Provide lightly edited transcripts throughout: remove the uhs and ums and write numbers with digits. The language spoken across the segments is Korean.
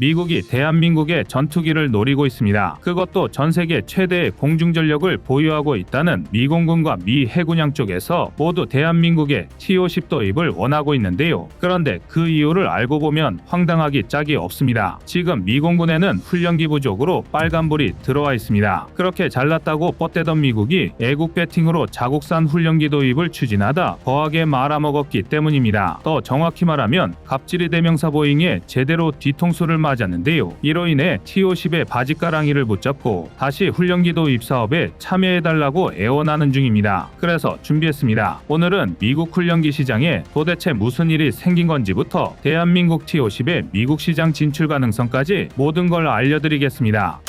미국이 대한민국의 전투기를 노리고 있습니다. 그것도 전 세계 최대의 공중전력을 보유하고 있다는 미공군과 미 해군양 쪽에서 모두 대한민국의 T-50 도입을 원하고 있는데요. 그런데 그 이유를 알고 보면 황당하기 짝이 없습니다. 지금 미공군에는 훈련기 부족으로 빨간불이 들어와 있습니다. 그렇게 잘났다고 뻗대던 미국이 애국 배팅으로 자국산 훈련기 도입을 추진하다 거하게 말아먹었기 때문입니다. 더 정확히 말하면 갑질이 대명사 보잉에 제대로 뒤통수를 맞았는데요. 이로 인해 T-50의 바지가랑이를 붙잡고 다시 훈련기 도입 사업에 참여해달라고 애원하는 중입니다. 그래서 준비했습니다. 오늘은 미국 훈련기 시장에 도대체 무슨 일이 생긴 건지부터 대한민국 T-50의 미국 시장 진출 가능성까지 모든 걸 알려드리겠습니다.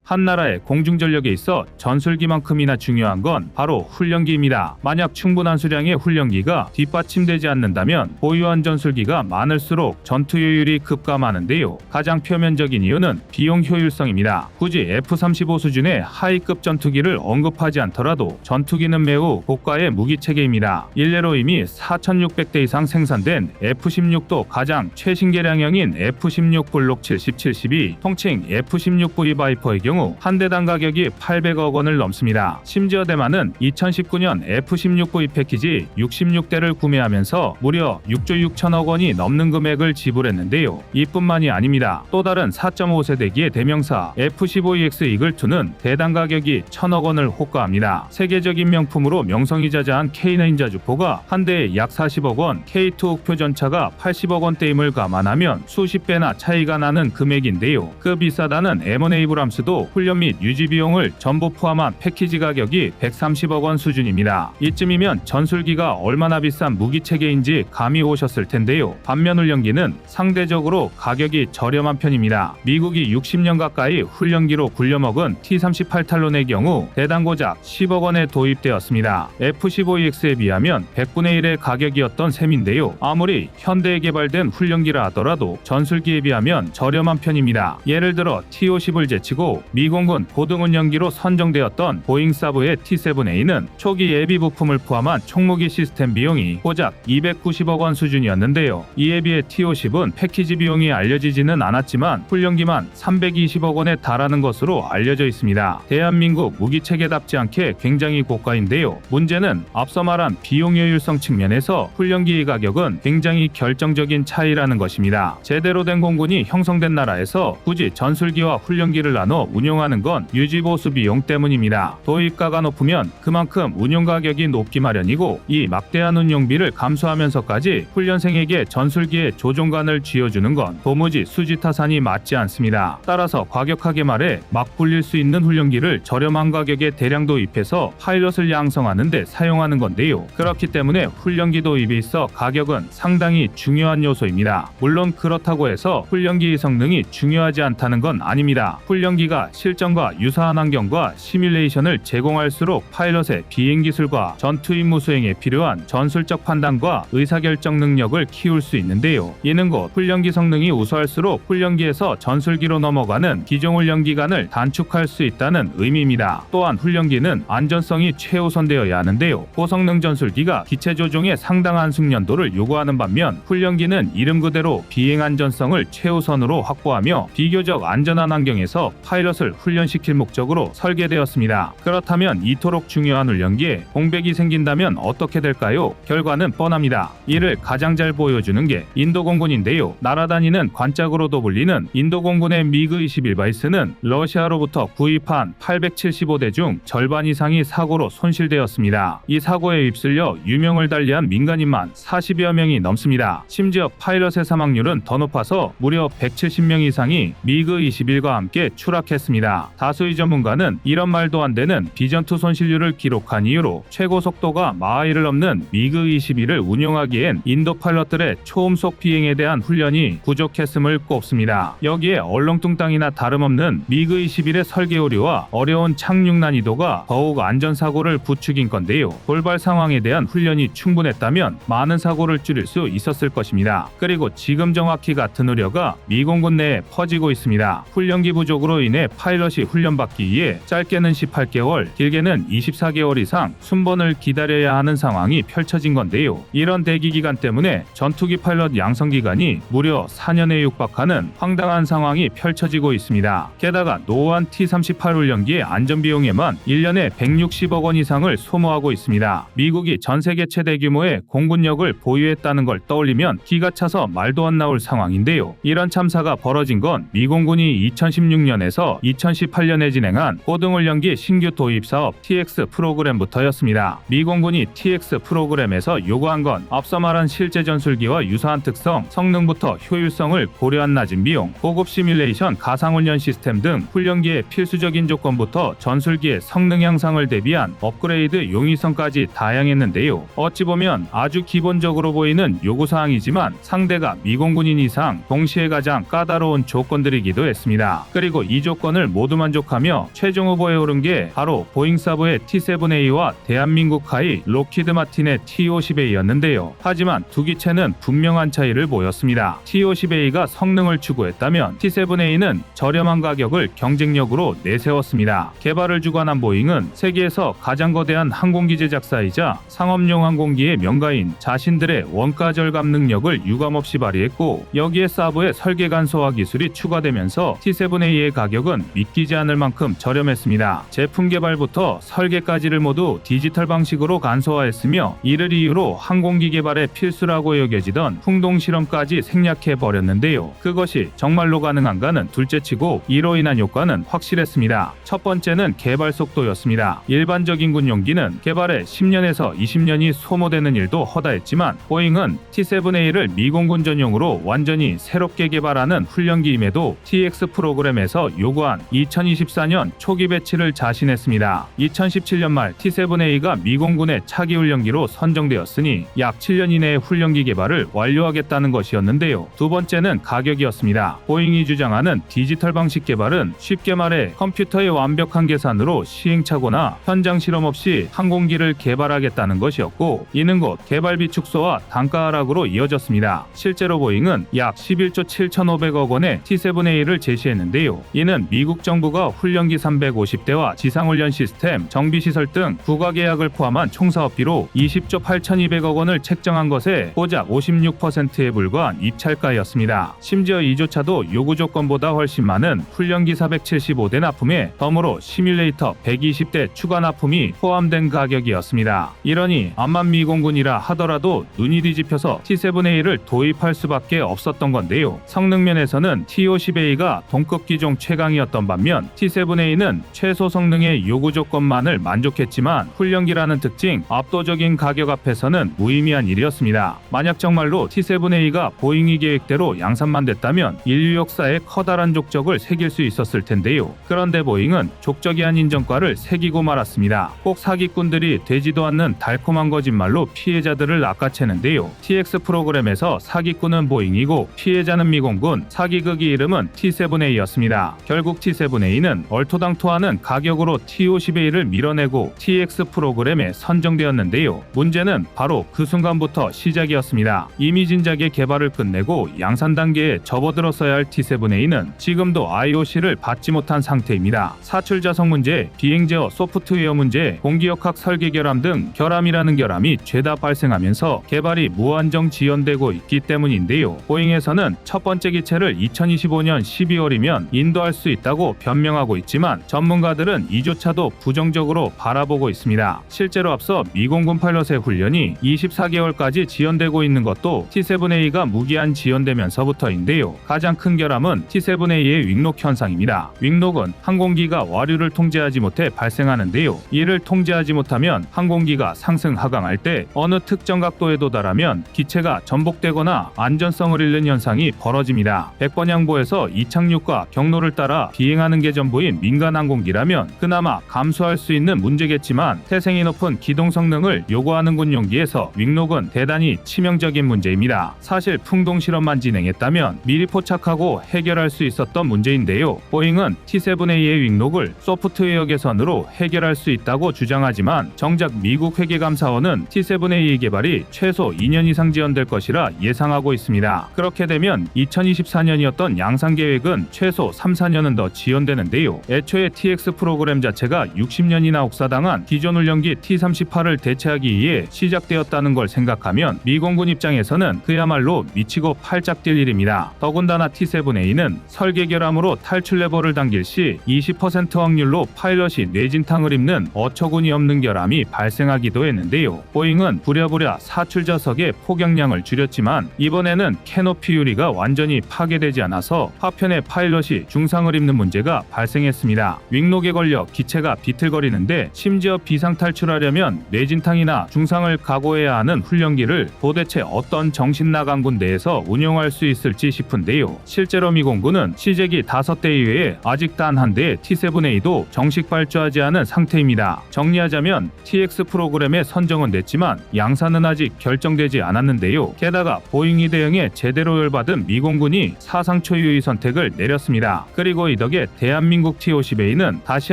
한 나라의 공중전력에 있어 전술기만큼이나 중요한 건 바로 훈련기입니다. 만약 충분한 수량의 훈련기가 뒷받침되지 않는다면 보유한 전술기가 많을수록 전투 효율이 급감하는데요. 가장 표면적인 이유는 비용 효율성입니다. 굳이 F-35 수준의 하위급 전투기를 언급하지 않더라도 전투기는 매우 고가의 무기체계입니다. 일례로 이미 4,600대 이상 생산된 F-16도 가장 최신 개량형인 F-16 블록 70, 72, 통칭 F-16V 바이퍼의 경우 한 대당 가격이 800억 원을 넘습니다. 심지어 대만은 2019년 F-16V 패키지 66대를 구매하면서 무려 6조 6천억 원이 넘는 금액을 지불했는데요. 이뿐만이 아닙니다. 또 다른 4.5세대기의 대명사 F-15EX 이글2는 대당 가격이 1,000억 원을 호가합니다. 세계적인 명품으로 명성이 자자한 K9 자주포가 한 대에 약 40억 원, K2 옥표 전차가 80억 원대임을 감안하면 수십 배나 차이가 나는 금액인데요. 그 비싸다는 M1 에이브람스도 훈련 및 유지 비용을 전부 포함한 패키지 가격이 130억 원 수준입니다. 이쯤이면 전술기가 얼마나 비싼 무기체계인지 감이 오셨을 텐데요. 반면 훈련기는 상대적으로 가격이 저렴한 편입니다. 미국이 60년 가까이 훈련기로 굴려먹은 T-38 탈론의 경우 대당 고작 10억 원에 도입되었습니다. F-15EX에 비하면 100분의 1의 가격이었던 셈인데요. 아무리 현대에 개발된 훈련기라 하더라도 전술기에 비하면 저렴한 편입니다. 예를 들어 T-50을 제치고 미공군 고등운영기로 선정되었던 보잉 사브의 T-7A는 초기 예비 부품을 포함한 총무기 시스템 비용이 고작 290억 원 수준이었는데요. 이에 비해 T-50은 패키지 비용이 알려지지는 않았지만 훈련기만 320억 원에 달하는 것으로 알려져 있습니다. 대한민국 무기체계답지 않게 굉장히 고가인데요. 문제는 앞서 말한 비용 효율성 측면에서 훈련기의 가격은 굉장히 결정적인 차이라는 것입니다. 제대로 된 공군이 형성된 나라에서 굳이 전술기와 훈련기를 나눠 운용하는 건 유지보수 비용 때문입니다. 도입가가 높으면 그만큼 운용 가격이 높기 마련이고 이 막대한 운용비를 감수하면서까지 훈련생에게 전술기의 조종관을 쥐어주는 건 도무지 수지타산이 맞지 않습니다. 따라서 과격하게 말해 막 굴릴 수 있는 훈련기를 저렴한 가격에 대량 도입해서 파일럿을 양성하는 데 사용하는 건데요. 그렇기 때문에 훈련기 도입에 있어 가격은 상당히 중요한 요소입니다. 물론 그렇다고 해서 훈련기의 성능이 중요하지 않다는 건 아닙니다. 훈련기가 실전과 유사한 환경과 시뮬레이션을 제공할수록 파일럿의 비행 기술과 전투 임무 수행에 필요한 전술적 판단과 의사결정 능력을 키울 수 있는데요. 이는 곧 훈련기 성능이 우수할수록 훈련기에서 전술기로 넘어가는 기종 훈련 기간을 단축할 수 있다는 의미입니다. 또한 훈련기는 안전성이 최우선되어야 하는데요. 고성능 전술기가 기체 조종에 상당한 숙련도를 요구하는 반면 훈련기는 이름 그대로 비행 안전성을 최우선으로 확보하며 비교적 안전한 환경에서 파일럿을 훈련시킬 목적으로 설계되었습니다. 그렇다면 이토록 중요한 훈련기에 공백이 생긴다면 어떻게 될까요? 결과는 뻔합니다. 이를 가장 잘 보여주는 게 인도 공군인데요. 날아다니는 관짝으로도 불리는 인도 공군의 미그 21바이스는 러시아로부터 구입한 875대 중 절반 이상이 사고로 손실되었습니다. 이 사고에 휩쓸려 유명을 달리한 민간인만 40여 명이 넘습니다. 심지어 파일럿의 사망률은 더 높아서 무려 170명 이상이 미그 21과 함께 추락했습니다. 다수의 전문가는 이런 말도 안 되는 비전투 손실률을 기록한 이유로 최고 속도가 마하이를 넘는 미그 21을 운용하기엔 인도 파일럿들의 초음속 비행에 대한 훈련이 부족했음을 꼽습니다. 여기에 얼렁뚱땅이나 다름없는 미그 21의 설계 오류와 어려운 착륙 난이도가 더욱 안전사고를 부추긴 건데요. 돌발 상황에 대한 훈련이 충분했다면 많은 사고를 줄일 수 있었을 것입니다. 그리고 지금 정확히 같은 우려가 미 공군 내에 퍼지고 있습니다. 훈련기 부족으로 인해 파일럿이 훈련받기 위해 짧게는 18개월, 길게는 24개월 이상 순번을 기다려야 하는 상황이 펼쳐진 건데요. 이런 대기 기간 때문에 전투기 파일럿 양성 기간이 무려 4년에 육박하는 황당한 상황이 펼쳐지고 있습니다. 게다가 노후한 T-38 훈련기의 안전비용에만 1년에 160억 원 이상을 소모하고 있습니다. 미국이 전 세계 최대 규모의 공군력을 보유했다는 걸 떠올리면 기가 차서 말도 안 나올 상황인데요. 이런 참사가 벌어진 건 미공군이 2016년에서 2018년에 진행한 고등훈련기 신규 도입 사업 TX 프로그램부터였습니다. 미공군이 TX 프로그램에서 요구한 건 앞서 말한 실제 전술기와 유사한 특성, 성능부터 효율성을 고려한 낮은 비용, 고급 시뮬레이션 가상훈련 시스템 등 훈련기의 필수적인 조건부터 전술기의 성능 향상을 대비한 업그레이드 용이성까지 다양했는데요. 어찌 보면 아주 기본적으로 보이는 요구사항이지만 상대가 미공군인 이상 동시에 가장 까다로운 조건들이기도 했습니다. 그리고 이 조건을 모두 만족하며 최종 후보에 오른 게 바로 보잉 사브의 T-7A와 대한민국하의 록히드 마틴의 T-50A였는데요. 하지만 두 기체는 분명한 차이를 보였습니다. T-50A가 성능을 추구했다면 T-7A는 저렴한 가격을 경쟁력으로 내세웠습니다. 개발을 주관한 보잉은 세계에서 가장 거대한 항공기 제작사이자 상업용 항공기의 명가인 자신들의 원가 절감 능력을 유감없이 발휘했고, 여기에 사브의 설계 간소화 기술이 추가되면서 T-7A의 가격은 믿기지 않을 만큼 저렴했습니다. 제품 개발부터 설계까지를 모두 디지털 방식으로 간소화했으며, 이를 이유로 항공기 개발의 필수라고 여겨지던 풍동 실험까지 생략해 버렸는데요. 그것이 정말로 가능한가는 둘째치고 이로 인한 효과는 확실했습니다. 첫 번째는 개발 속도였습니다. 일반적인 군용기는 개발에 10년에서 20년이 소모되는 일도 허다했지만 보잉은 T-7A를 미공군 전용으로 완전히 새롭게 개발하는 훈련기임에도 TX 프로그램에서 요구한 2024년 초기 배치를 자신했습니다. 2017년 말 T-7A가 미공군의 차기 훈련기로 선정되었으니 약 7년 이내에 훈련기 개발을 완료하겠다는 것이었는데요. 두 번째는 가격이었습니다. 보잉이 주장하는 디지털 방식 개발은 쉽게 말해 컴퓨터의 완벽한 계산으로 시행착오나 현장 실험 없이 항공기를 개발하겠다는 것이었고, 이는 곧 개발비 축소와 단가 하락으로 이어졌습니다. 실제로 보잉은 약 11조 7,500억 원의 T-7A를 제시했는데요. 이는 미국 정부가 훈련기 350대와 지상훈련 시스템, 정비시설 등 국가계약을 포함한 총사업비로 20조 8,200억 원을 책정한 것에 고작 56%에 불과한 입찰가였습니다. 심지어 이조차도 요구 조건보다 훨씬 많은 훈련기 475대 납품에 덤으로 시뮬레이터 120대 추가 납품이 포함된 가격이었습니다. 이러니 암만 미공군이라 하더라도 눈이 뒤집혀서 T-7A를 도입할 수밖에 없었던 건데요. 성능 면에서는 T-50A가 동급 기종 최강이었던 반면 T-7A는 최소 성능의 요구 조건만을 만족했지만 훈련기라는 특징, 압도적인 가격 앞에서는 무의미한 일이었습니다. 만약 정말로 T-7A가 보잉이 계획대로 양산만 됐다면 인류 역사에 커다란 족적을 새길 수 있었을 텐데요. 그런데 보잉은 족적이한 인정과를 새기고 말았습니다. 꼭 사기꾼들이 되지도 않는 달콤한 거짓말로 피해자들을 낚아채는데요. TX 프로그램에서 사기꾼은 보잉이고 피해자는 미공군, 사기극의 이름은 T-7A였습니다. 결국 T-7A는 얼토당토하는 가격으로 T-50A를 밀어내고 TX 프로그램에 선정되었는데요. 문제는 바로 그 순간부터 시작이었습니다. 이미 진작에 개발을 끝내고 양산 단계에 접어들었어야 할 T-7A는 지금도 IOC를 받지 못한 상태입니다. 사출 자석 문제, 비행 제어 소프트웨어 문제, 공기역학 설계 결함 등 결함이라는 결함이 죄다 발생하면서 개발이 무한정 지연되고 있기 때문인데요. 보잉에서는 첫 번째 기체를 2025년 12월이면 인도할 수 있다고 변명하고 있지만 전문가들은 이조차도 부정적으로 바라보고 있습니다. 실제로 앞서 미공군 파일럿의 훈련이 24개월까지 지연되고 있는 것도 T-7A가 무기한 지연되면서부터인데요. 가장 큰 결함은 T-7A의 윙록 현상입니다. 윙록은 항공기가 와류를 통제하지 못해 발생하는데요. 이를 통제하지 못하면 항공기가 상승 하강할 때 어느 특정 각도에 도달하면 기체가 전복되거나 안전성을 잃는 현상이 벌어집니다. 백번양보에서 이착륙과 경로를 따라 비행하는 게 전부인 민간 항공기라면 그나마 감수할 수 있는 문제겠지만 태생이 높은 기동 성능을 요구하는 군용기에서 윙록은 대단히 치명적인 문제입니다. 사실 풍동 실험만 진행했다면 미리 포착하고 해결할 수 있었던 문제인데요. 보잉은 T-7A의 윙록을 소프트웨어 개선으로 해결할 수 있다고 주장하지만 정작 미국 회계감사원은 T-7A 개발이 최소 2년 이상 지연될 것이라 예상하고 있습니다. 그렇게 되면 2024년이었던 양산 계획은 최소 3-4년은 더 하여 지연되는데요. 애초에 TX 프로그램 자체가 60년이나 혹사당한 기존 훈련기 T-38을 대체하기 위해 시작되었다는 걸 생각하면 미공군 입장에서는 그야말로 미치고 팔짝 뛸 일입니다. 더군다나 T-7A는 설계 결함으로 탈출 레버를 당길 시 20% 확률로 파일럿이 뇌진탕을 입는 어처구니 없는 결함이 발생하기도 했는데요. 보잉은 부랴부랴 사출자석의 폭격량을 줄였지만 이번에는 캐노피 유리가 완전히 파괴되지 않아서 파편의 파일럿이 중상을 입는 문제가 발생했습니다. 윙록에 걸려 기체가 비틀거리는데 심지어 비상탈출하려면 뇌진탕이나 중상을 각오해야 하는 훈련기를 도대체 어떤 정신나간 군대에서 운용할 수 있을지 싶은데요. 실제로 미공군은 시제기 5대 이외에 아직 단 한 대의 T-7A도 정식 발주하지 않은 상태입니다. 정리하자면 TX 프로그램의 선정은 됐지만 양산은 아직 결정되지 않았는데요. 게다가 보잉 2대형에 제대로 열받은 미공군이 사상 초유의 선택을 내렸습니다. 그리고 이 덕에 대한민국 T-50A는 다시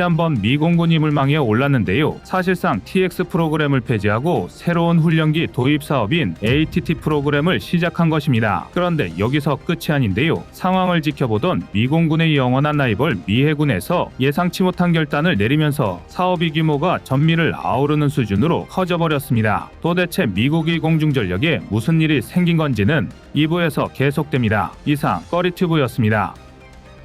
한번 미공군 이물망에 올랐는데요. 사실상 TX 프로그램을 폐지하고 새로운 훈련기 도입 사업인 ATT 프로그램을 시작한 것입니다. 그런데 여기서 끝이 아닌데요. 상황을 지켜보던 미공군의 영원한 라이벌 미해군에서 예상치 못한 결단을 내리면서 사업의 규모가 전미를 아우르는 수준으로 커져버렸습니다. 도대체 미국의 공중전력에 무슨 일이 생긴 건지는 2부에서 계속됩니다. 이상 꺼리튜브였습니다.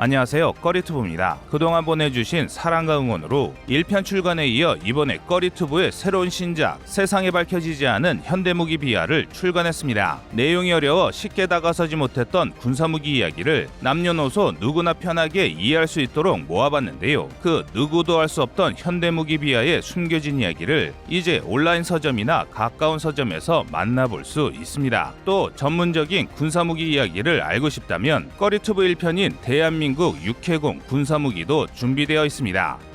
안녕하세요, 꺼리튜브입니다. 그동안 보내주신 사랑과 응원으로 1편 출간에 이어 이번에 꺼리튜브의 새로운 신작 세상에 밝혀지지 않은 현대무기 비하를 출간했습니다. 내용이 어려워 쉽게 다가서지 못했던 군사무기 이야기를 남녀노소 누구나 편하게 이해할 수 있도록 모아봤는데요. 그 누구도 알 수 없던 현대무기 비하의 숨겨진 이야기를 이제 온라인 서점이나 가까운 서점에서 만나볼 수 있습니다. 또 전문적인 군사무기 이야기를 알고 싶다면 꺼리튜브 1편인 대한민국 육해공 군사무기도 준비되어 있습니다.